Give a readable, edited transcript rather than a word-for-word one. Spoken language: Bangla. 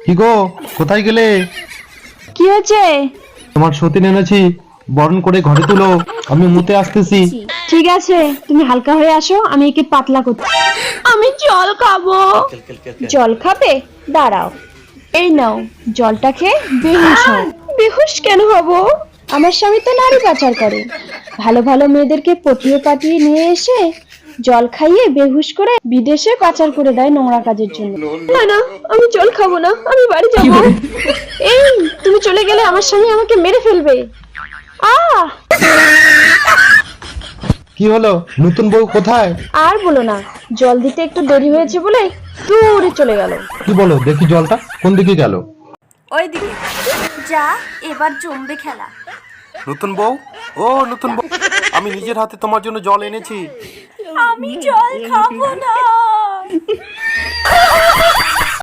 কি গো, কোথায় গেলে? কি হয়েছে? তোমার সতীন এনেছি, বরণ করে ঘরে তুলো, আমি মুতে আসতেছি। ঠিক আছে, তুমি হালকা হয়ে আসো, আমি একে পাতলা করছি। আমি জল খাবো। জল খাবে? দাঁড়াও, এই নাও, জলটা খেয়ে বেহুশ হও। বেহুশ কেন হব? আমার স্বামী তো নারী পাচার করে, ভালো ভালো মেয়েদেরকে পটিয়ে পাঠিয়ে নিয়ে এসে জল খাইয়ে বেহুশ করে বিদেশে পাচার করে দেয় নোংরা কাজের জন্য। না না, আমি জল খাবো না, আমি বাড়ি যাবো। এই, তুমি চলে গেলে আমার স্বামী আমাকে মেরে ফেলবে। আহ! কি হলো, নতুন বউ কোথায়? আর বলো না, জল দিতে একটু দেরি হয়েছে বলে দূরে চলে গেল। কি বলো দেখি, জলটা কোন দিকে গেল? ওইদিকে যা, এবার জমবে খেলা। নতুন বউ, ও নতুন বউ, আমি নিজের হাতে তোমার জন্য জল এনেছি। আমি জল খাবো না।